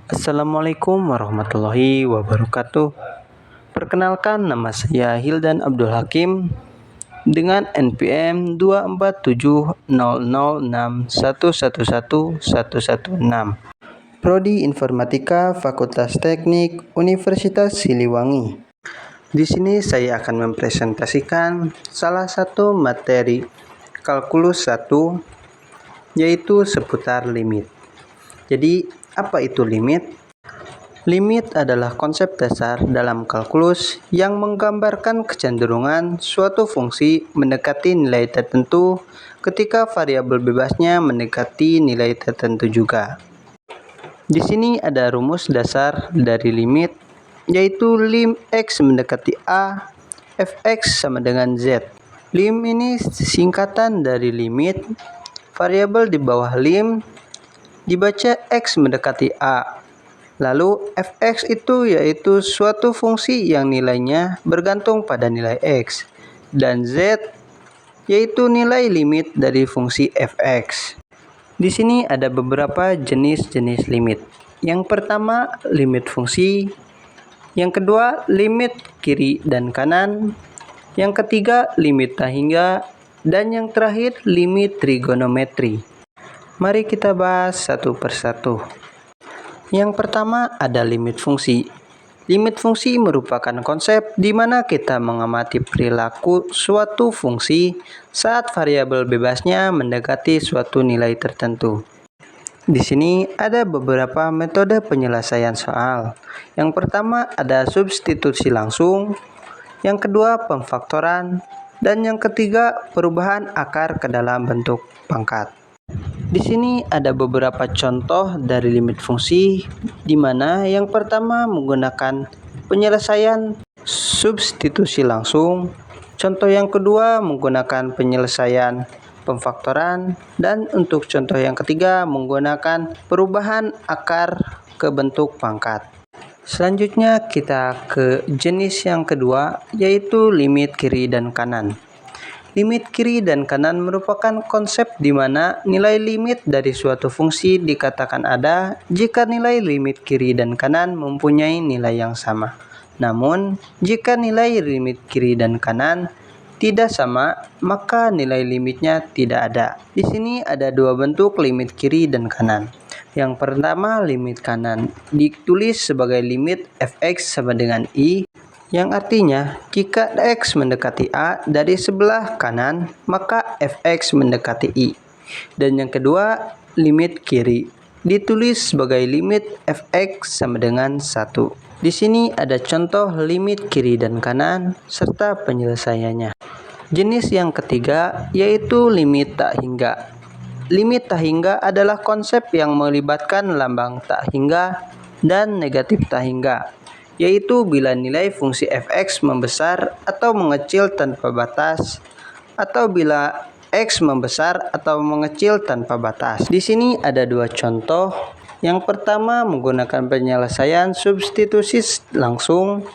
Assalamualaikum warahmatullahi wabarakatuh. Perkenalkan, nama saya Hildan Abdul Hakim dengan NPM 2470061111116. Prodi Informatika Fakultas Teknik Universitas Siliwangi. Di sini saya akan mempresentasikan salah satu materi kalkulus 1, yaitu seputar limit. Jadi, apa itu limit? Limit adalah konsep dasar dalam kalkulus yang menggambarkan kecenderungan suatu fungsi mendekati nilai tertentu ketika variabel bebasnya mendekati nilai tertentu juga. Di sini ada rumus dasar dari limit, yaitu lim x mendekati a, fx sama dengan z. Lim ini singkatan dari limit, variabel di bawah lim dibaca x mendekati a. Lalu fx itu yaitu suatu fungsi yang nilainya bergantung pada nilai x, dan z yaitu nilai limit dari fungsi fx. Di sini ada beberapa jenis-jenis limit. Yang pertama, limit fungsi. Yang kedua, limit kiri dan kanan. Yang ketiga, limit tak hingga. Dan yang terakhir, limit trigonometri. Mari kita bahas satu persatu. Yang pertama ada limit fungsi. Limit fungsi merupakan konsep di mana kita mengamati perilaku suatu fungsi saat variabel bebasnya mendekati suatu nilai tertentu. Di sini ada beberapa metode penyelesaian soal. Yang pertama ada substitusi langsung, yang kedua pemfaktoran, dan yang ketiga perubahan akar ke dalam bentuk pangkat. Di sini ada beberapa contoh dari limit fungsi, di mana yang pertama menggunakan penyelesaian substitusi langsung, contoh yang kedua menggunakan penyelesaian pemfaktoran, dan untuk contoh yang ketiga menggunakan perubahan akar ke bentuk pangkat. Selanjutnya kita ke jenis yang kedua, yaitu limit kiri dan kanan. Limit kiri dan kanan merupakan konsep di mana nilai limit dari suatu fungsi dikatakan ada jika nilai limit kiri dan kanan mempunyai nilai yang sama. Namun, jika nilai limit kiri dan kanan tidak sama, maka nilai limitnya tidak ada. Di sini ada dua bentuk limit kiri dan kanan. Yang pertama, limit kanan ditulis sebagai limit fx sama dengan i, yang artinya jika x mendekati a dari sebelah kanan, maka fx mendekati i. Dan yang kedua, limit kiri ditulis sebagai limit fx sama dengan 1. Di sini ada contoh limit kiri dan kanan serta penyelesaiannya. Jenis yang ketiga yaitu limit tak hingga. Limit tak hingga adalah konsep yang melibatkan lambang tak hingga dan negatif tak hingga, yaitu bila nilai fungsi fx membesar atau mengecil tanpa batas, atau bila x membesar atau mengecil tanpa batas. Di sini ada dua contoh. Yang pertama menggunakan penyelesaian substitusi langsung,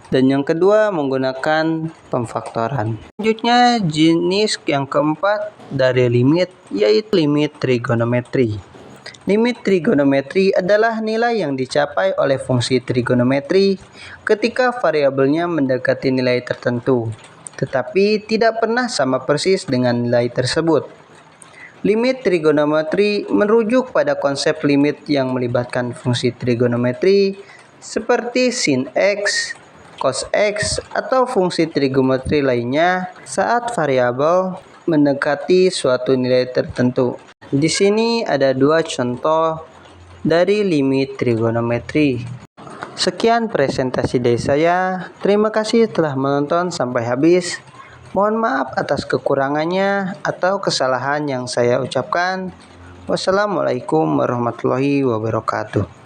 dan yang kedua menggunakan pemfaktoran. Selanjutnya jenis yang keempat dari limit, yaitu limit trigonometri. Limit trigonometri adalah nilai yang dicapai oleh fungsi trigonometri ketika variabelnya mendekati nilai tertentu, tetapi tidak pernah sama persis dengan nilai tersebut. Limit trigonometri merujuk pada konsep limit yang melibatkan fungsi trigonometri seperti sin x, cos x, atau fungsi trigonometri lainnya saat variabel mendekati suatu nilai tertentu. Di sini ada dua contoh dari limit trigonometri. Sekian presentasi dari saya. Terima kasih telah menonton sampai habis. Mohon maaf atas kekurangannya atau kesalahan yang saya ucapkan. Wassalamualaikum warahmatullahi wabarakatuh.